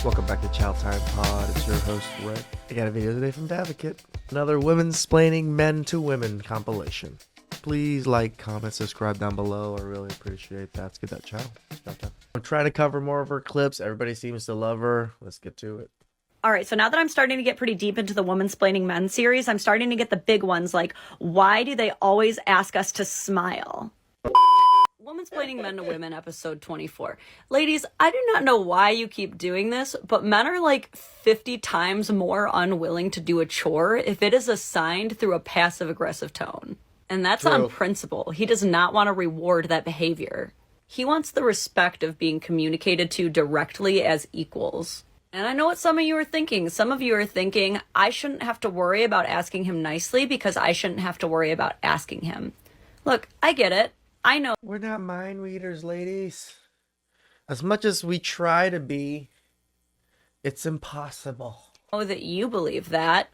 Welcome back to TheChowTimePod. It's your host, Red. I got a video today from Advocate. Another Womansplaining Men to Women compilation. Please like, comment, subscribe down below. I really appreciate that. Let's get that channel. I'm trying to cover more of her clips. Everybody seems to love her. Let's get to it. All right, so now that I'm starting to get pretty deep into the Womansplaining Men series, I'm starting to get the big ones like, why do they always ask us to smile? Womansplaining Men to Women, episode 24. Ladies, I do not know why you keep doing this, but men are like 50 times more unwilling to do a chore if it is assigned through a passive-aggressive tone. And that's on principle. He does not want to reward that behavior. He wants the respect of being communicated to directly as equals. And I know what some of you are thinking. Some of you are thinking, I shouldn't have to worry about asking him nicely because I shouldn't have to worry about asking him. Look, I get it. I know. We're not mind readers, ladies. As much as we try to be, it's impossible. That you believe that.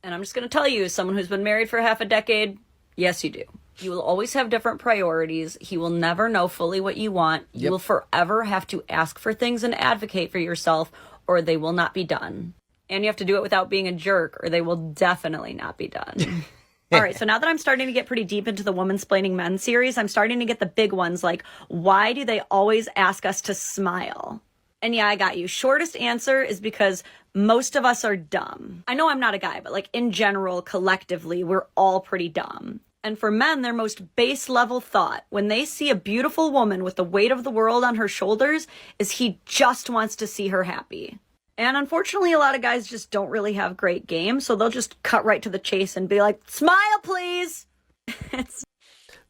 And I'm just going to tell you, as someone who's been married for half a decade, yes, you do. You will always have different priorities. He will never know fully what you want. You will forever have to ask for things and advocate for yourself, or they will not be done. And you have to do it without being a jerk, or they will definitely not be done. All right, so now that I'm starting to get pretty deep into the Womansplaining Men series, I'm starting to get the big ones like, why do they always ask us to smile? And yeah, I got you. Shortest answer is because most of us are dumb. I know I'm not a guy, but like in general, collectively, we're all pretty dumb. And for men, their most base level thought when they see a beautiful woman with the weight of the world on her shoulders is he just wants to see her happy. And unfortunately, a lot of guys just don't really have great game, so they'll just cut right to the chase and be like, smile, please.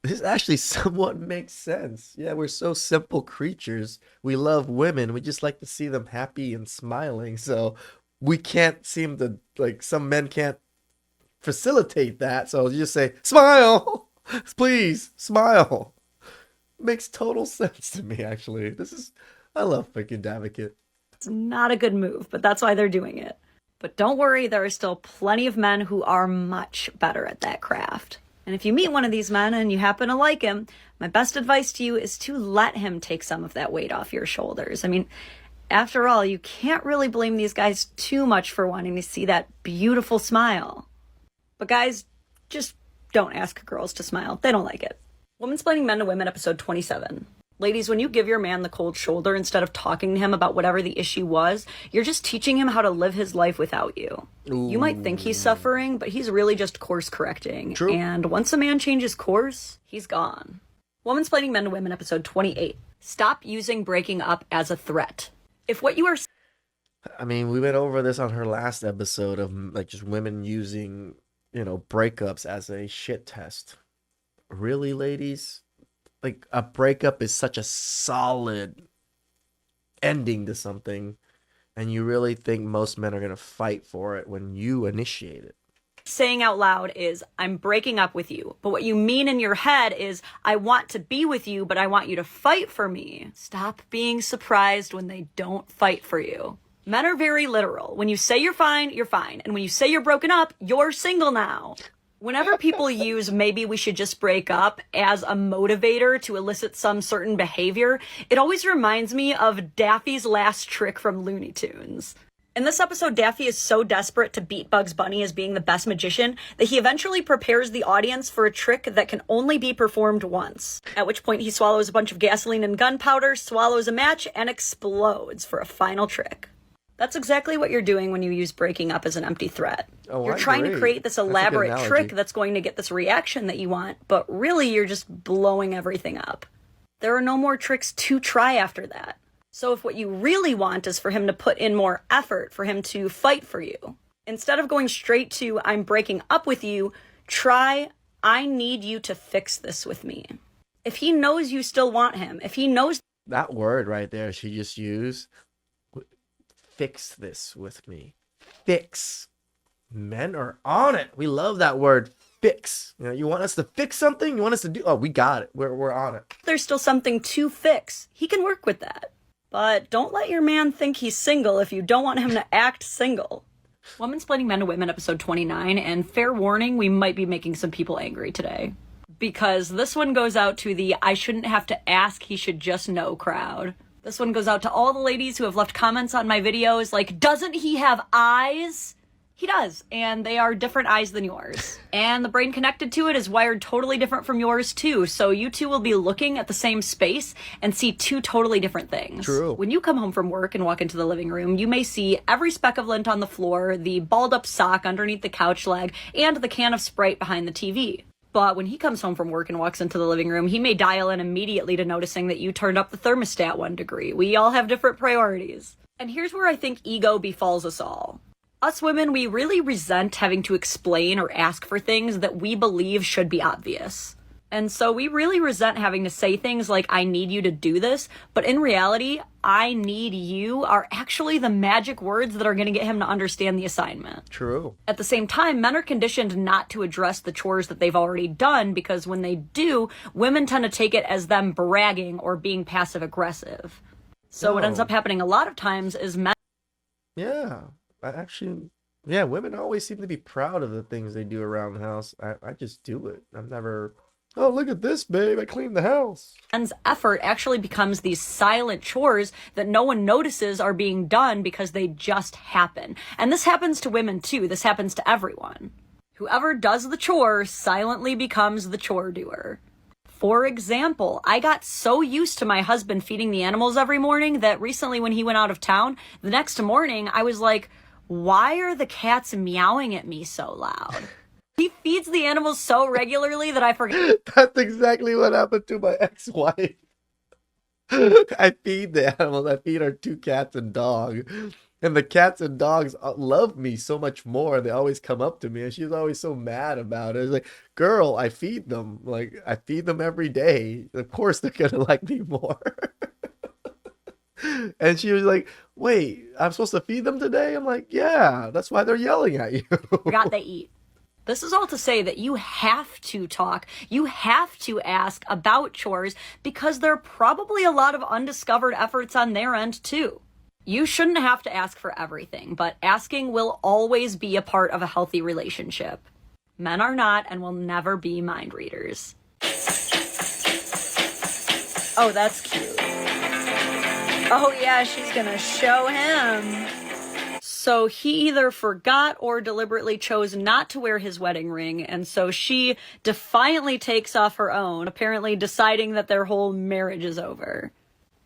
This actually somewhat makes sense. Yeah, we're so simple creatures. We love women. We just like to see them happy and smiling. So we can't seem to, like, some men can't facilitate that. So you just say, smile, please, smile. Makes total sense to me, actually. I love freaking Advocate. It's not a good move, but that's why they're doing it. But don't worry, there are still plenty of men who are much better at that craft. And if you meet one of these men and you happen to like him, my best advice to you is to let him take some of that weight off your shoulders. I mean, after all, you can't really blame these guys too much for wanting to see that beautiful smile. But guys, just don't ask girls to smile. They don't like it. Womansplaining Men to Women, episode 27. Ladies, when you give your man the cold shoulder instead of talking to him about whatever the issue was, you're just teaching him how to live his life without you. Ooh. You might think he's suffering, but he's really just course correcting. True. And once a man changes course, he's gone. Womansplaining Men to Women, episode 28. Stop using breaking up as a threat. If what you are... I mean, we went over this on her last episode of like just women using, breakups as a shit test. Really, ladies? Like, a breakup is such a solid ending to something, and you really think most men are going to fight for it when you initiate it. Saying out loud is, I'm breaking up with you. But what you mean in your head is, I want to be with you, but I want you to fight for me. Stop being surprised when they don't fight for you. Men are very literal. When you say you're fine, you're fine. And when you say you're broken up, you're single now. Whenever people use maybe we should just break up as a motivator to elicit some certain behavior, it always reminds me of Daffy's last trick from Looney Tunes. In this episode, Daffy is so desperate to beat Bugs Bunny as being the best magician that he eventually prepares the audience for a trick that can only be performed once. At which point he swallows a bunch of gasoline and gunpowder, swallows a match, and explodes for a final trick. That's exactly what you're doing when you use breaking up as an empty threat. Oh, you're trying to create this elaborate trick that's going to get this reaction that you want, but really you're just blowing everything up. There are no more tricks to try after that. So if what you really want is for him to put in more effort, for him to fight for you, instead of going straight to, I'm breaking up with you, try, I need you to fix this with me. If he knows you still want him, if he knows... That word right there she just used... Fix this with me. Fix. Men are on it. We love that word, fix. You want us to fix something? You want us to do... Oh, we got it. We're on it. There's still something to fix. He can work with that. But don't let your man think he's single if you don't want him to act single. Womansplaining Men to Women, episode 29. And fair warning, we might be making some people angry today. Because this one goes out to the I shouldn't have to ask, he should just know crowd. This one goes out to all the ladies who have left comments on my videos like, doesn't he have eyes? He does, and they are different eyes than yours. And the brain connected to it is wired totally different from yours too, so you two will be looking at the same space and see two totally different things. True. When you come home from work and walk into the living room, you may see every speck of lint on the floor, the balled up sock underneath the couch leg, and the can of Sprite behind the TV. But when he comes home from work and walks into the living room, he may dial in immediately to noticing that you turned up the thermostat 1 degree. We all have different priorities. And here's where I think ego befalls us all. Us women, we really resent having to explain or ask for things that we believe should be obvious. And so we really resent having to say things like, I need you to do this, but in reality, I need you are actually the magic words that are going to get him to understand the assignment. True. At the same time, men are conditioned not to address the chores that they've already done because when they do, women tend to take it as them bragging or being passive aggressive. So what ends up happening a lot of times is men. Yeah. Yeah, women always seem to be proud of the things they do around the house. I just do it. I'm never, oh, look at this, babe, I cleaned the house. Men's effort actually becomes these silent chores that no one notices are being done because they just happen. And this happens to women too. This happens to everyone. Whoever does the chore silently becomes the chore doer. For example, I got so used to my husband feeding the animals every morning that recently when he went out of town, the next morning I was like, why are the cats meowing at me so loud? He feeds the animals so regularly that I forget. That's exactly what happened to my ex-wife. I feed the animals. I feed our 2 cats and dog. And the cats and dogs love me so much more. They always come up to me, and she's always so mad about it. It's like, girl, I feed them. Like, I feed them every day. Of course they're going to like me more. And she was like, wait, I'm supposed to feed them today? I'm like, yeah, that's why they're yelling at you. Forgot they eat. This is all to say that you have to talk, you have to ask about chores because there are probably a lot of undiscovered efforts on their end too. You shouldn't have to ask for everything, but asking will always be a part of a healthy relationship. Men are not and will never be mind readers. Oh, that's cute. Oh yeah, she's gonna show him. So he either forgot or deliberately chose not to wear his wedding ring, and so she defiantly takes off her own, apparently deciding that their whole marriage is over.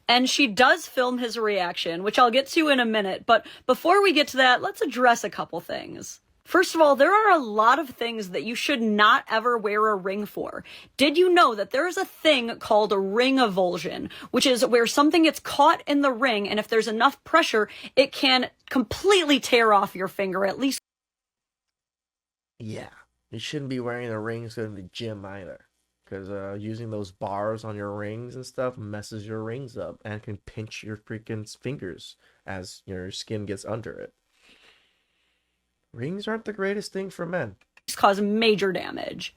And she does film his reaction, which I'll get to in a minute, but before we get to that, let's address a couple things. First of all, there are a lot of things that you should not ever wear a ring for. Did you know that there is a thing called a ring avulsion, which is where something gets caught in the ring, and if there's enough pressure, it can completely tear off your finger, at least. Yeah, you shouldn't be wearing the rings to the gym either. Because using those bars on your rings and stuff messes your rings up and can pinch your freaking fingers as your skin gets under it. Rings aren't the greatest thing for men. Cause major damage.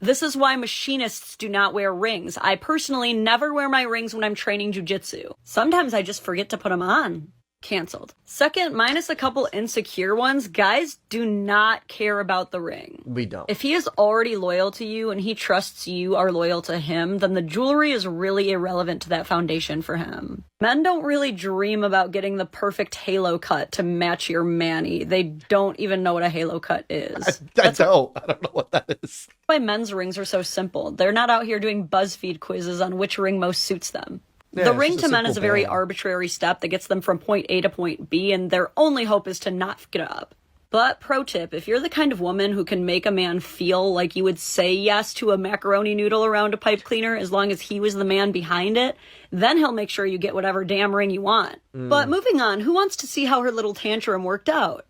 This is why machinists do not wear rings. I personally never wear my rings when I'm training jujitsu. Sometimes I just forget to put them on. Canceled. Second, minus a couple insecure ones, guys do not care about the ring. We don't. If he is already loyal to you and he trusts you are loyal to him, then the jewelry is really irrelevant to that foundation for him. Men don't really dream about getting the perfect halo cut to match your mani. They don't even know what a halo cut is. I don't know what that is. That's why men's rings are so simple. They're not out here doing BuzzFeed quizzes on which ring most suits them. Yeah, the ring to men is a very band. arbitrary step that gets them from point A to point B, and their only hope is to not fuck it up. But pro tip, if you're the kind of woman who can make a man feel like you would say yes to a macaroni noodle around a pipe cleaner as long as he was the man behind it, then he'll make sure you get whatever damn ring you want. But moving on, who wants to see how her little tantrum worked out?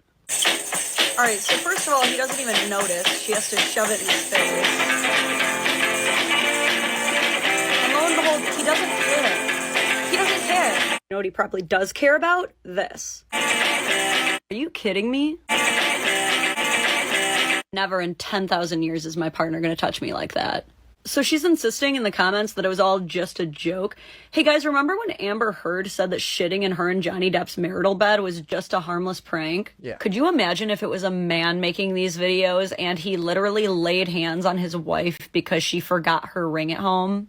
Alright, so first of all, he doesn't even notice. She has to shove it in his face. And lo and behold, he doesn't care. He doesn't care. You know what he probably does care about? This. Are you kidding me? Never in 10,000 years is my partner gonna touch me like that. So she's insisting in the comments that it was all just a joke. Hey guys, remember when Amber Heard said that shitting in her and Johnny Depp's marital bed was just a harmless prank? Yeah. Could you imagine if it was a man making these videos and he literally laid hands on his wife because she forgot her ring at home?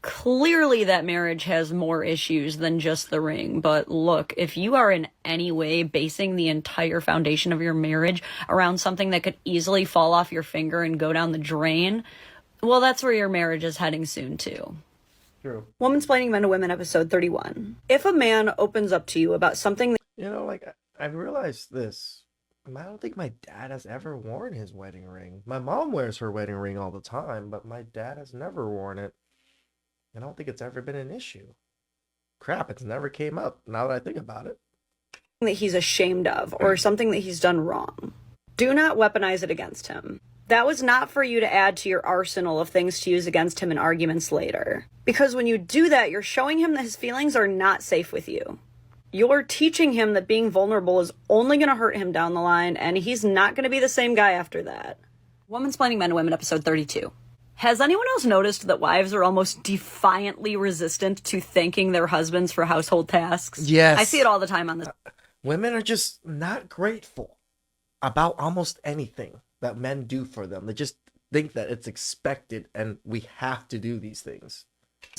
Clearly that marriage has more issues than just the ring, but look, if you are in any way basing the entire foundation of your marriage around something that could easily fall off your finger and go down the drain, well, that's where your marriage is heading soon too. True. Womansplaining Men to Women, episode 31. If a man opens up to you about something that I've realized this. I don't think my dad has ever worn his wedding ring. My mom wears her wedding ring all the time, but my dad has never worn it. I don't think it's ever been an issue. Crap, it's never came up now that I think about it. that he's ashamed of or something that he's done wrong, do not weaponize it against him. That was not for you to add to your arsenal of things to use against him in arguments later. Because when you do that, you're showing him that his feelings are not safe with you. You're teaching him that being vulnerable is only going to hurt him down the line, and he's not going to be the same guy after that. Womansplaining Men to Women, episode 32. Has anyone else noticed that wives are almost defiantly resistant to thanking their husbands for household tasks? Yes. I see it all the time on this. Women are just not grateful about almost anything that men do for them. They just think that it's expected and we have to do these things.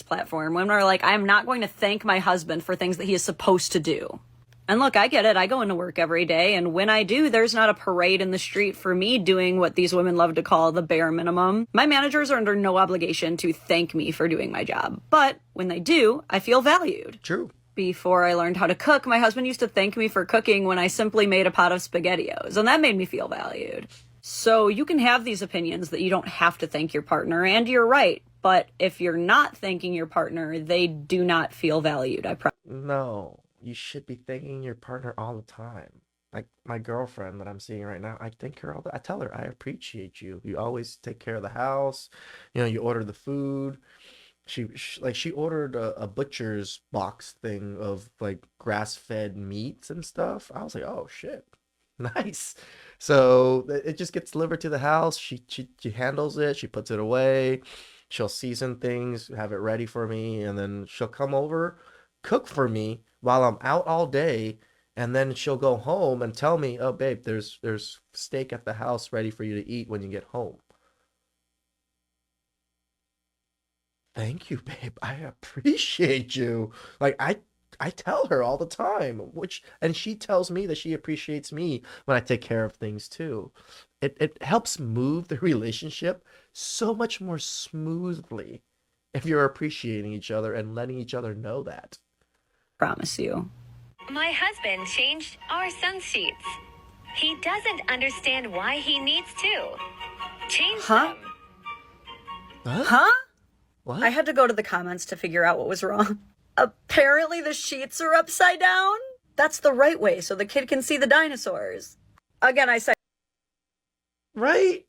Platform. Women are like, I'm not going to thank my husband for things that he is supposed to do. And look, I get it. I go into work every day, and when I do, there's not a parade in the street for me doing what these women love to call the bare minimum. My managers are under no obligation to thank me for doing my job. But when they do, I feel valued. True. Before I learned how to cook, my husband used to thank me for cooking when I simply made a pot of SpaghettiOs, and that made me feel valued. So you can have these opinions that you don't have to thank your partner, and you're right. But if you're not thanking your partner, they do not feel valued. No, you should be thanking your partner all the time. Like my girlfriend that I'm seeing right now, I thank her all the I tell her I appreciate you. You always take care of the house. You know, you order the food. She ordered a butcher's box thing of like grass-fed meats and stuff. I was like, "Oh shit." Nice. So it just gets delivered to the house. She handles it. She puts it away. She'll season things, have it ready for me, and then she'll come over, cook for me while I'm out all day, and then she'll go home and tell me, "Oh, babe, there's steak at the house ready for you to eat when you get home." Thank you, babe. I appreciate you. Like I tell her all the time, and she tells me that she appreciates me when I take care of things too. It helps move the relationship so much more smoothly if you're appreciating each other and letting each other know that. Promise you. My husband changed our sun sheets. He doesn't understand why he needs to. Change them. Huh? What? I had to go to the comments to figure out what was wrong. Apparently the sheets are upside down. That's the right way so the kid can see the dinosaurs. Again, I said... Right?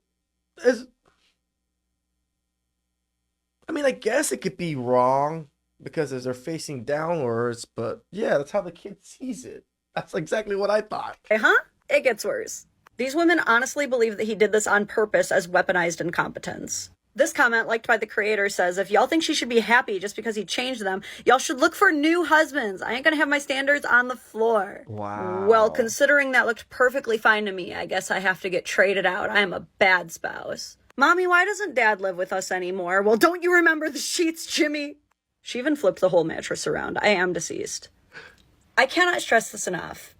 I guess it could be wrong because as they're facing downwards, but yeah, that's how the kid sees it. That's exactly what I thought. It gets worse. These women honestly believe that he did this on purpose as weaponized incompetence. This comment, liked by the creator, says, if y'all think she should be happy just because he changed them, y'all should look for new husbands. I ain't gonna have my standards on the floor. Wow. Well, considering that looked perfectly fine to me, I guess I have to get traded out. I am a bad spouse. Mommy, why doesn't Dad live with us anymore? Well, don't you remember the sheets, Jimmy? She even flipped the whole mattress around. I am deceased. I cannot stress this enough.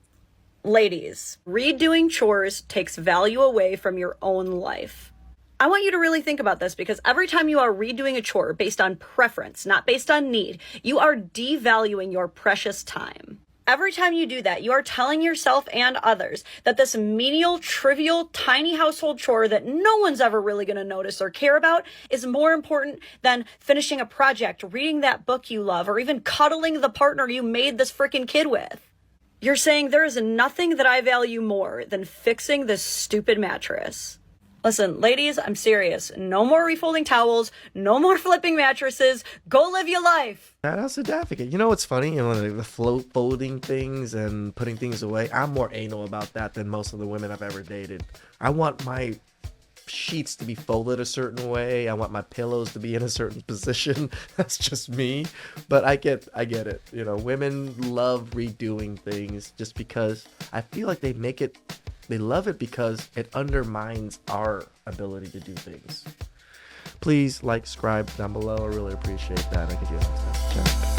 Ladies, redoing chores takes value away from your own life. I want you to really think about this because every time you are redoing a chore based on preference, not based on need, you are devaluing your precious time. Every time you do that, you are telling yourself and others that this menial, trivial, tiny household chore that no one's ever really going to notice or care about is more important than finishing a project, reading that book you love, or even cuddling the partner you made this freaking kid with. You're saying there is nothing that I value more than fixing this stupid mattress. Listen, ladies, I'm serious. No more refolding towels. No more flipping mattresses. Go live your life. That house advocate. You know what's funny? The folding things and putting things away. I'm more anal about that than most of the women I've ever dated. I want my sheets to be folded a certain way. I want my pillows to be in a certain position. That's just me. But I get it. Women love redoing things just because I feel like they love it because it undermines our ability to do things. Please like, subscribe down below. I really appreciate that. I can do it next time. Ciao.